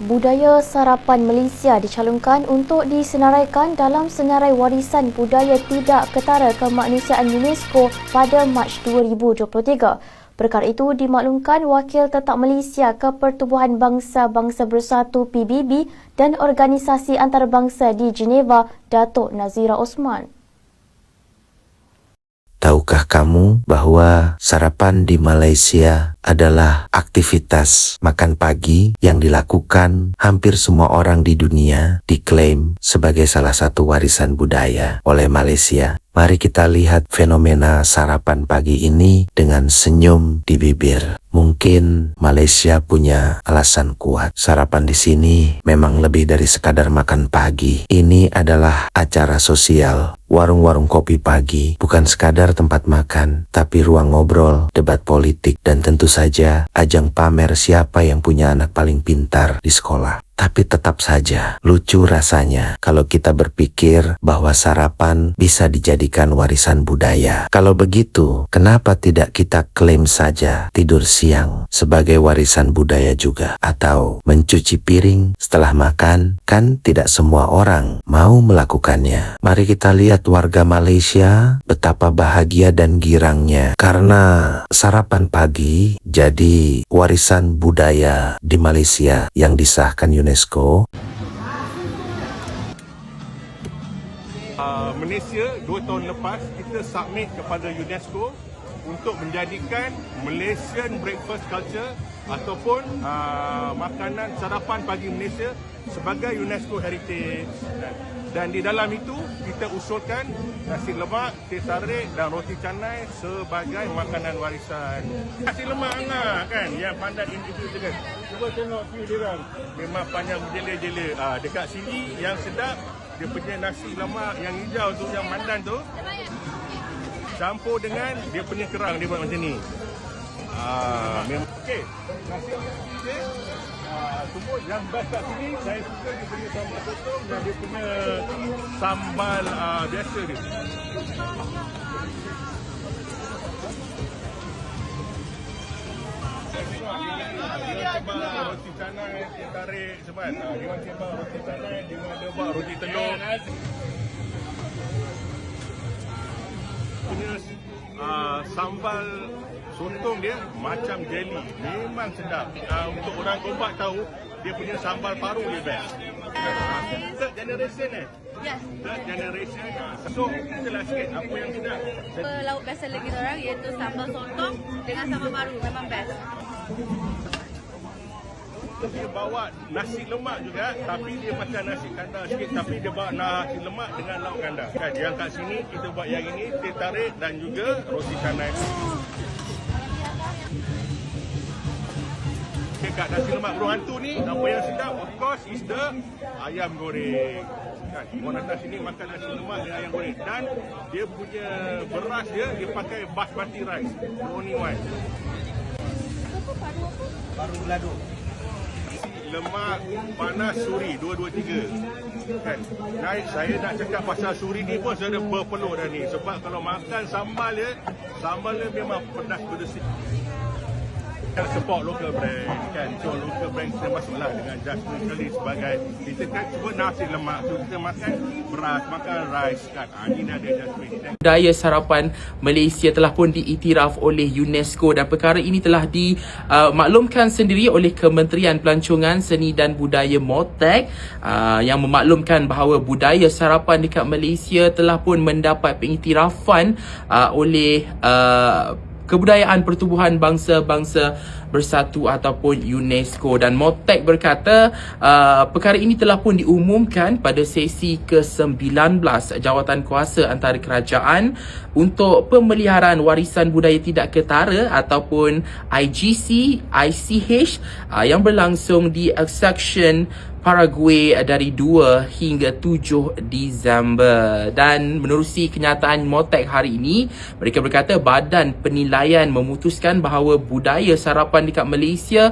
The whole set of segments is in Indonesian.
Budaya sarapan Malaysia dicalonkan untuk disenaraikan dalam Senarai Warisan Budaya Tidak Ketara Kemanusiaan UNESCO pada Mac 2023. Perkara itu dimaklumkan Wakil Tetap Malaysia ke Pertubuhan Bangsa-Bangsa Bersatu PBB dan Organisasi Antarabangsa di Geneva, Datuk Nazira Osman. Tahukah kamu bahwa sarapan di Malaysia adalah aktivitas makan pagi yang dilakukan hampir semua orang di dunia, diklaim sebagai salah satu warisan budaya oleh Malaysia. Mari kita lihat fenomena sarapan pagi ini dengan senyum di bibir. Mungkin Malaysia punya alasan kuat. Sarapan di sini memang lebih dari sekadar makan pagi. Ini adalah acara sosial. Warung-warung kopi pagi bukan sekadar tempat makan, tapi ruang ngobrol, debat politik, dan tentu saja ajang pamer siapa yang punya anak paling pintar di sekolah. Tapi tetap saja lucu rasanya kalau kita berpikir bahwa sarapan bisa dijadikan warisan budaya. Kalau begitu, kenapa tidak kita klaim saja tidur siang sebagai warisan budaya juga? Atau mencuci piring setelah makan? Kan tidak semua orang mau melakukannya. Mari kita lihat warga Malaysia betapa bahagia dan girangnya karena sarapan pagi jadi warisan budaya di Malaysia yang disahkan UNESCO. Malaysia 2 tahun lepas kita submit kepada UNESCO untuk menjadikan Malaysian breakfast culture ataupun makanan sarapan pagi Malaysia sebagai UNESCO Heritage. Dan di dalam itu kita usulkan nasi lemak, teh tarik dan roti canai sebagai makanan warisan. Nasi lemak hangat kan yang pandan individu kan. Cuba tengok view dia orang. Memang panjang berjela-jela. Dekat sini yang sedap dia punya nasi lemak yang hijau tu, yang pandan tu, campur dengan dia punya kerang, dia buat macam ni. Memang okey. Nasi okey. Semua yang best kat sini saya suka dia punya sambal sotong dan dia punya sambal biasa dia. Dia cebak roti canai, teh tarik sebab dia cebak roti canai, dia ada buat roti telur. Punya sambal sotong dia macam jelly, memang sedap. Untuk orang Gombak tahu, dia punya sambal paru dia best. Third generation Yes. Third generation. So, itulah sikit apa yang sedap. Lauk biasa lagi orang iaitu sambal sotong dengan sambal paru, memang best. Dia bawa nasi lemak juga, tapi dia macam nasi kandar sikit, tapi dia bawa nasi lemak dengan lauk kandar. Kan, yang kat sini kita buat yang ini, teh tarik dan juga roti canai. Dekat nasi lemak burung hantu ni, apa yang sedap of course is the ayam goreng. Kan, orang datang sini makan nasi lemak dengan ayam goreng. Dan dia punya beras dia pakai basmati rice, only one. Paru belado. Lemak panas suri 223 kan. Naik saya nak cakap pasal suri ni pun saya dah berpeluh dah ni, sebab kalau makan sambal dia memang pedas berdesik. Kita support local brand kan, so local brand kita masuklah dengan Jasmine Kelly sebagai, kita kan cuba nasi lemak tu kita makan beras, makan rice kan, ini ada Jasmine. Budaya sarapan Malaysia telah pun diiktiraf oleh UNESCO dan perkara ini telah dimaklumkan sendiri oleh Kementerian Pelancongan Seni dan Budaya MOTEC yang memaklumkan bahawa budaya sarapan dekat Malaysia telah pun mendapat pengiktirafan oleh Kebudayaan Pertubuhan Bangsa-Bangsa Bersatu ataupun UNESCO. Dan MOTEC berkata perkara ini telah pun diumumkan pada sesi ke-19 Jawatan Kuasa Antara Kerajaan untuk Pemeliharaan Warisan Budaya Tidak Ketara ataupun IGC ICH yang berlangsung di Ascension Paraguay dari 2 hingga 7 Disember. Dan menerusi kenyataan MOTEC hari ini, mereka berkata Badan Penilaian memutuskan bahawa budaya sarapan sarapan dekat Malaysia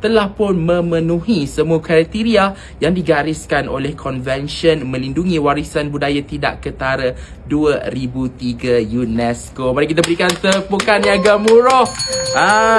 telah pun memenuhi semua kriteria yang digariskan oleh Konvensyen Melindungi Warisan Budaya Tidak Ketara 2003 UNESCO. Mari kita berikan tepukan yang gemuruh.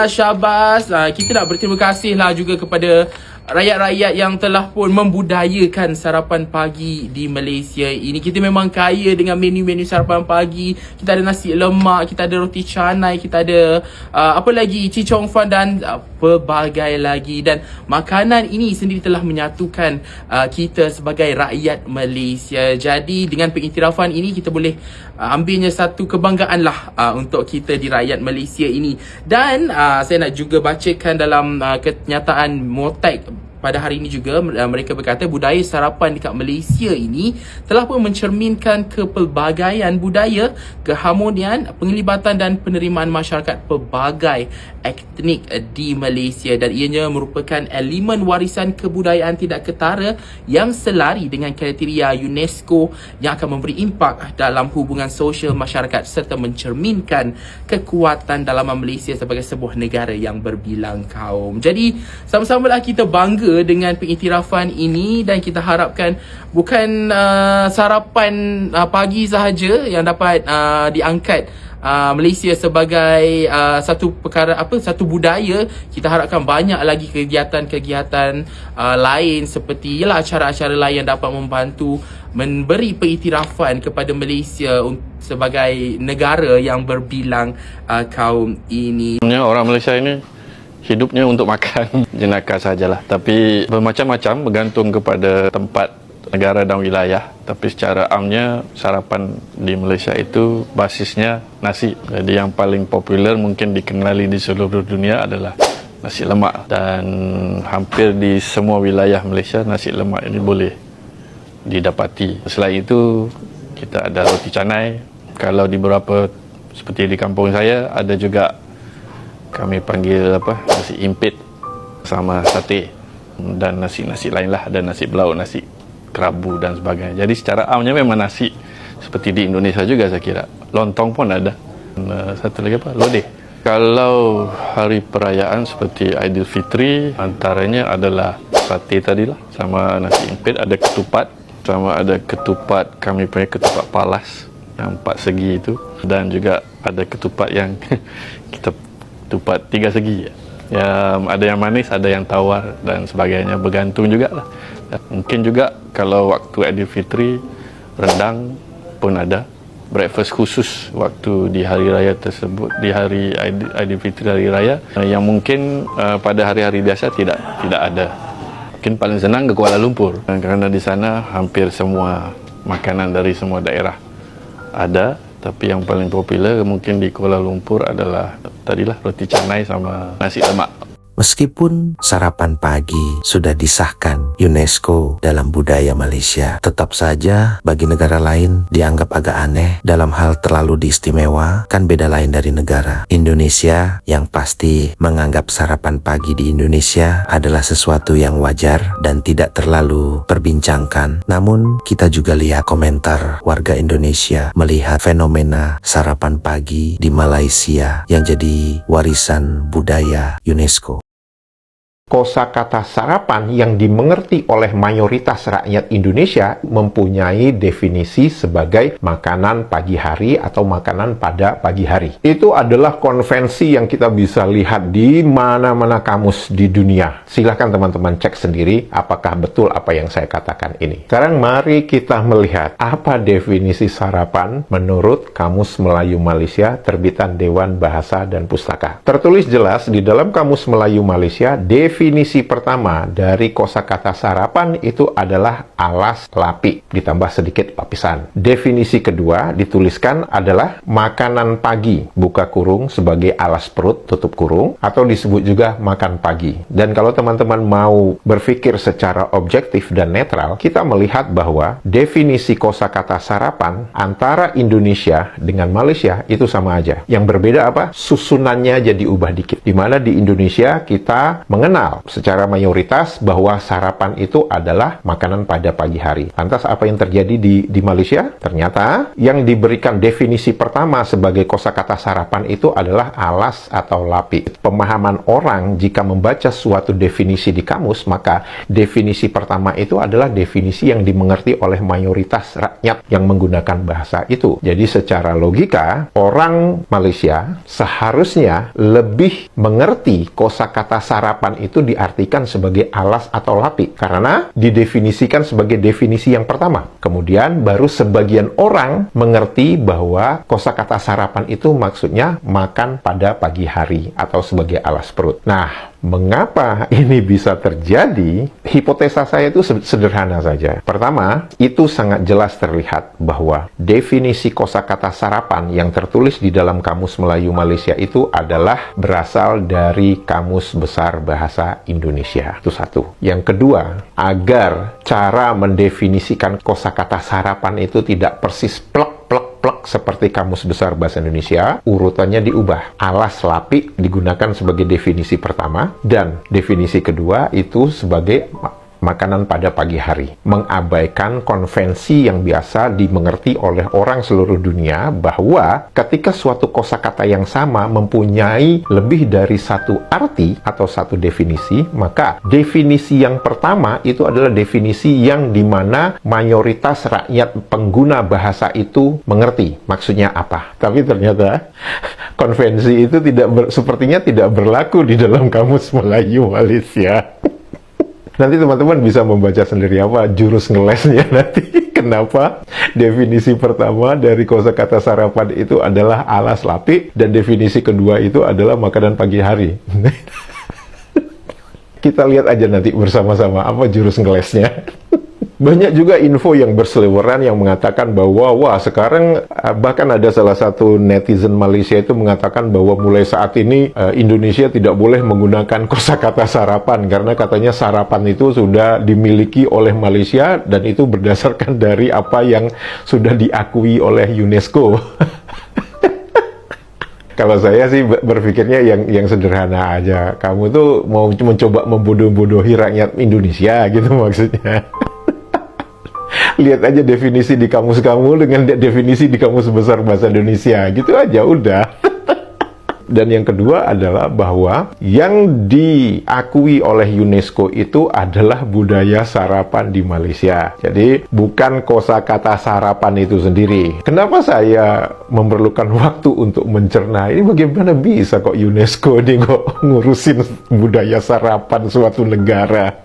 Syabas. Kita nak berterima kasih lah juga kepada rakyat-rakyat yang telah pun membudayakan sarapan pagi di Malaysia ini. Kita memang kaya dengan menu-menu sarapan pagi. Kita ada nasi lemak, kita ada roti canai, kita ada apa lagi, Chee Chong Fan dan pelbagai lagi. Dan makanan ini sendiri telah menyatukan kita sebagai rakyat Malaysia. Jadi dengan pengiktirafan ini kita boleh ambilnya satu kebanggaan lah untuk kita di rakyat Malaysia ini. Dan saya nak juga bacakan dalam kenyataan MOTAC pada hari ini juga, mereka berkata budaya sarapan dekat Malaysia ini telah pun mencerminkan kepelbagaian budaya, keharmonian, penglibatan dan penerimaan masyarakat pelbagai etnik di Malaysia, dan ianya merupakan elemen warisan kebudayaan tidak ketara yang selari dengan kriteria UNESCO yang akan memberi impak dalam hubungan sosial masyarakat serta mencerminkan kekuatan dalaman Malaysia sebagai sebuah negara yang berbilang kaum. Jadi sama-samalah kita bangga dengan pengiktirafan ini, dan kita harapkan bukan sarapan pagi sahaja yang dapat diangkat Malaysia sebagai satu perkara, satu budaya. Kita harapkan banyak lagi kegiatan-kegiatan lain seperti acara-acara lain yang dapat membantu memberi pengiktirafan kepada Malaysia sebagai negara yang berbilang kaum ini. Orang Malaysia ini hidupnya untuk makan jenaka sajalah, tapi bermacam-macam bergantung kepada tempat, negara dan wilayah. Tapi secara amnya sarapan di Malaysia itu basisnya nasi. Jadi yang paling popular mungkin dikenali di seluruh dunia adalah nasi lemak, dan hampir di semua wilayah Malaysia nasi lemak ini boleh didapati. Selain itu kita ada roti canai. Kalau di beberapa seperti di kampung saya ada juga kami panggil nasi impit sama sate, dan nasi-nasi lain lah, ada nasi belauk, nasi kerabu dan sebagainya. Jadi secara amnya memang nasi seperti di Indonesia juga saya kira. Lontong pun ada. Satu lagi lodeh. Kalau hari perayaan seperti Aidilfitri, antaranya adalah sate tadilah, sama nasi impit, ada ketupat, sama ada ketupat, kami punya ketupat palas yang 4 segi itu, dan juga ada ketupat yang kita ketupat 3 segi. Ada yang manis, ada yang tawar dan sebagainya, bergantung jugalah. Mungkin juga kalau waktu Aidilfitri rendang pun ada, breakfast khusus waktu di hari raya tersebut, di hari Aidilfitri, hari raya, yang mungkin pada hari-hari biasa tidak ada. Mungkin paling senang ke Kuala Lumpur, kerana di sana hampir semua makanan dari semua daerah ada. Tapi yang paling popular mungkin di Kuala Lumpur adalah tadilah roti canai sama nasi lemak. Meskipun sarapan pagi sudah disahkan UNESCO dalam budaya Malaysia, tetap saja bagi negara lain dianggap agak aneh dalam hal terlalu diistimewa, kan beda lain dari negara. Indonesia yang pasti menganggap sarapan pagi di Indonesia adalah sesuatu yang wajar dan tidak terlalu perbincangkan. Namun kita juga lihat komentar warga Indonesia melihat fenomena sarapan pagi di Malaysia yang jadi warisan budaya UNESCO. Kosakata sarapan yang dimengerti oleh mayoritas rakyat Indonesia mempunyai definisi sebagai makanan pagi hari atau makanan pada pagi hari. Itu adalah konvensi yang kita bisa lihat di mana-mana kamus di dunia. Silahkan teman-teman cek sendiri apakah betul apa yang saya katakan ini. Sekarang mari kita melihat apa definisi sarapan menurut Kamus Melayu Malaysia terbitan Dewan Bahasa dan Pustaka. Tertulis jelas di dalam Kamus Melayu Malaysia, definisi pertama dari kosakata sarapan itu adalah alas lapi ditambah sedikit lapisan. Definisi kedua dituliskan adalah makanan pagi buka kurung sebagai alas perut tutup kurung, atau disebut juga makan pagi. Dan kalau teman-teman mau berpikir secara objektif dan netral, kita melihat bahwa definisi kosakata sarapan antara Indonesia dengan Malaysia itu sama aja. Yang berbeda apa? Susunannya jadi ubah dikit. Di mana di Indonesia kita mengenal nasional, secara mayoritas bahwa sarapan itu adalah makanan pada pagi hari. Lantas apa yang terjadi di Malaysia? Ternyata yang diberikan definisi pertama sebagai kosakata sarapan itu adalah alas atau lapi. Pemahaman orang jika membaca suatu definisi di kamus, maka definisi pertama itu adalah definisi yang dimengerti oleh mayoritas rakyat yang menggunakan bahasa itu. Jadi secara logika, orang Malaysia seharusnya lebih mengerti kosakata sarapan itu diartikan sebagai alas atau lapi, karena didefinisikan sebagai definisi yang pertama. Kemudian baru sebagian orang mengerti bahwa kosakata sarapan itu maksudnya makan pada pagi hari atau sebagai alas perut. Nah, mengapa ini bisa terjadi? Hipotesa saya itu sederhana saja. Pertama, itu sangat jelas terlihat bahwa definisi kosakata sarapan yang tertulis di dalam Kamus Melayu Malaysia itu adalah berasal dari Kamus Besar Bahasa Indonesia. Itu satu. Yang kedua, agar cara mendefinisikan kosakata sarapan itu tidak persis plek seperti Kamus Besar Bahasa Indonesia, urutannya diubah. Alas lapi digunakan sebagai definisi pertama, dan definisi kedua itu sebagai makanan pada pagi hari. Mengabaikan konvensi yang biasa dimengerti oleh orang seluruh dunia bahwa ketika suatu kosakata yang sama mempunyai lebih dari satu arti atau satu definisi, maka definisi yang pertama itu adalah definisi yang dimana mayoritas rakyat pengguna bahasa itu mengerti maksudnya apa. Tapi ternyata konvensi itu sepertinya tidak berlaku di dalam Kamus Melayu Malaysia. Nanti teman-teman bisa membaca sendiri apa jurus ngelesnya nanti. Kenapa definisi pertama dari kosakata sarapan itu adalah alas lapi, dan definisi kedua itu adalah makanan pagi hari. Kita lihat aja nanti bersama-sama apa jurus ngelesnya. Banyak juga info yang berseliweran yang mengatakan bahwa, wah sekarang bahkan ada salah satu netizen Malaysia itu mengatakan bahwa mulai saat ini Indonesia tidak boleh menggunakan kosakata sarapan karena katanya sarapan itu sudah dimiliki oleh Malaysia dan itu berdasarkan dari apa yang sudah diakui oleh UNESCO. Kalau saya sih berpikirnya yang sederhana aja. Kamu tuh mau mencoba membodoh-bodohi rakyat Indonesia gitu maksudnya. Lihat aja definisi di kamus kamu dengan definisi di Kamus Besar Bahasa Indonesia. Gitu aja, udah. Dan yang kedua adalah bahwa yang diakui oleh UNESCO itu adalah budaya sarapan di Malaysia. Jadi bukan kosakata sarapan itu sendiri. Kenapa saya memerlukan waktu untuk mencerna? Ini bagaimana bisa kok UNESCO ini kok ngurusin budaya sarapan suatu negara?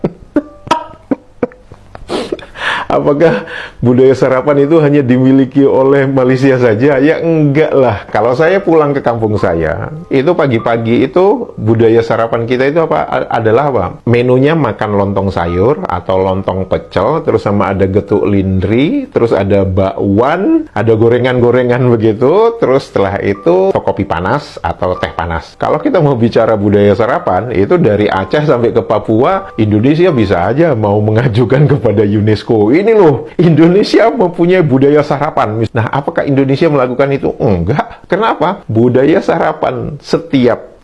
Apakah budaya sarapan itu hanya dimiliki oleh Malaysia saja? Ya enggak lah. Kalau saya pulang ke kampung saya, itu pagi-pagi itu budaya sarapan kita itu adalah apa? Menunya makan lontong sayur atau lontong pecel, terus sama ada getuk lindri, terus ada bakwan, ada gorengan-gorengan begitu, terus setelah itu kopi panas atau teh panas. Kalau kita mau bicara budaya sarapan, itu dari Aceh sampai ke Papua, Indonesia bisa aja mau mengajukan kepada UNESCO. Ini loh, Indonesia mempunyai budaya sarapan. Nah, apakah Indonesia melakukan itu? Enggak. Kenapa? Budaya sarapan setiap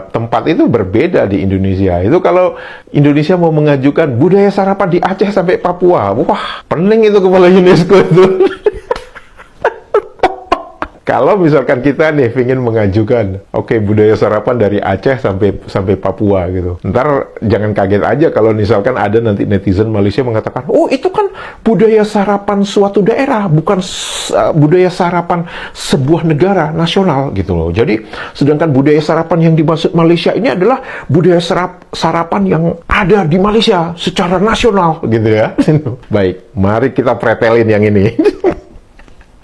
tempat itu berbeda di Indonesia. Itu kalau Indonesia mau mengajukan budaya sarapan di Aceh sampai Papua, wah, pening itu kepala UNESCO itu. Kalau misalkan kita nih ingin mengajukan, oke, budaya sarapan dari Aceh sampai Papua gitu. Ntar jangan kaget aja kalau misalkan ada nanti netizen Malaysia mengatakan, oh itu kan budaya sarapan suatu daerah, bukan budaya sarapan sebuah negara nasional gitu loh. Jadi sedangkan budaya sarapan yang dimaksud Malaysia ini adalah budaya sarapan yang ada di Malaysia secara nasional gitu ya. Baik, mari kita pretelin yang ini.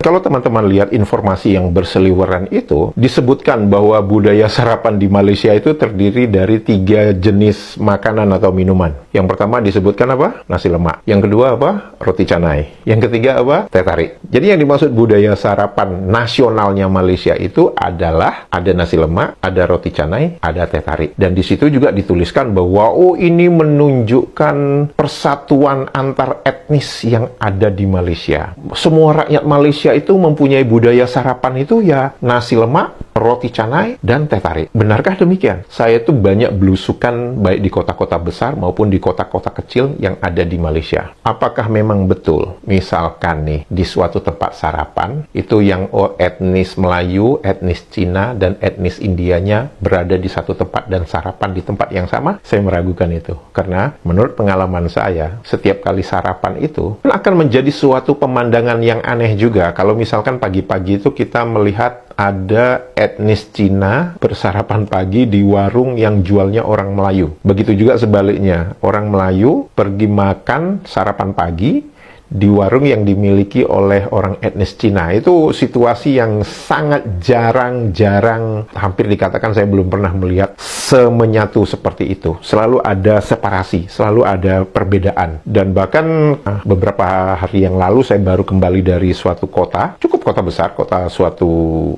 Kalau teman-teman lihat informasi yang berseliweran itu, disebutkan bahwa budaya sarapan di Malaysia itu terdiri dari 3 jenis makanan atau minuman. Yang pertama disebutkan apa? Nasi lemak. Yang kedua apa? Roti canai. Yang ketiga apa? Teh tarik. Jadi yang dimaksud budaya sarapan nasionalnya Malaysia itu adalah ada nasi lemak, ada roti canai, ada teh tarik. Dan di situ juga dituliskan bahwa oh ini menunjukkan persatuan antar etnis yang ada di Malaysia. Semua rakyat Malaysia itu mempunyai budaya sarapan itu ya nasi lemak, roti canai, dan teh tarik. Benarkah demikian? Saya tuh banyak belusukan baik di kota-kota besar maupun di kota-kota kecil yang ada di Malaysia. Apakah memang betul, misalkan nih, di suatu tempat sarapan, itu yang etnis Melayu, etnis Cina, dan etnis Indianya berada di satu tempat dan sarapan di tempat yang sama? Saya meragukan itu. Karena menurut pengalaman saya, setiap kali sarapan itu akan menjadi suatu pemandangan yang aneh juga. Kalau misalkan pagi-pagi itu kita melihat ada etnis Cina bersarapan pagi di warung yang jualnya orang Melayu. Begitu juga sebaliknya, orang Melayu pergi makan sarapan pagi di warung yang dimiliki oleh orang etnis Cina. Itu situasi yang sangat jarang, hampir dikatakan saya belum pernah melihat semenyatu seperti itu. Selalu ada separasi, selalu ada perbedaan. Dan bahkan beberapa hari yang lalu saya baru kembali dari suatu kota, cukup kota besar, kota suatu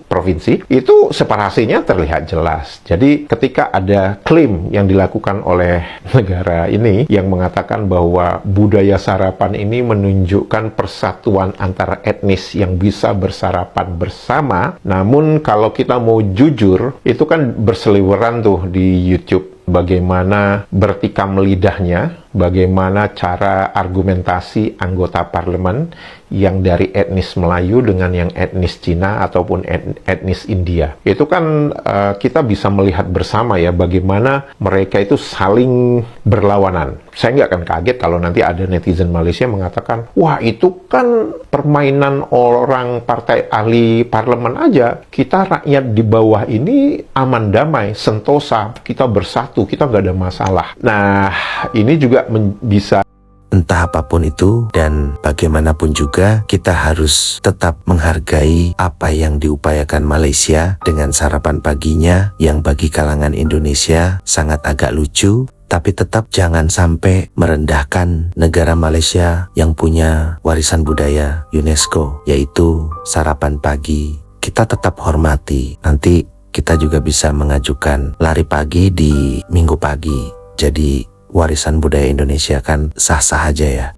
provinsi, itu separasinya terlihat jelas. Jadi ketika ada klaim yang dilakukan oleh negara ini yang mengatakan bahwa budaya sarapan ini menunjukkan persatuan antara etnis yang bisa bersarapan bersama. Namun kalau kita mau jujur, itu kan berseliweran tuh di YouTube. Bagaimana bertikam lidahnya, bagaimana cara argumentasi anggota parlemen yang dari etnis Melayu dengan yang etnis Cina ataupun etnis India. Itu kan kita bisa melihat bersama ya bagaimana mereka itu saling berlawanan. Saya nggak akan kaget kalau nanti ada netizen Malaysia mengatakan, wah itu kan permainan orang partai ahli parlemen aja. Kita rakyat di bawah ini aman damai, sentosa, kita bersatu, kita nggak ada masalah. Nah, ini juga bisa. Entah apapun itu dan bagaimanapun juga kita harus tetap menghargai apa yang diupayakan Malaysia dengan sarapan paginya yang bagi kalangan Indonesia sangat agak lucu, tapi tetap jangan sampai merendahkan negara Malaysia yang punya warisan budaya UNESCO, yaitu sarapan pagi. Kita tetap hormati. Nanti kita juga bisa mengajukan lari pagi di minggu pagi. Jadi warisan budaya Indonesia kan sah-sah aja ya.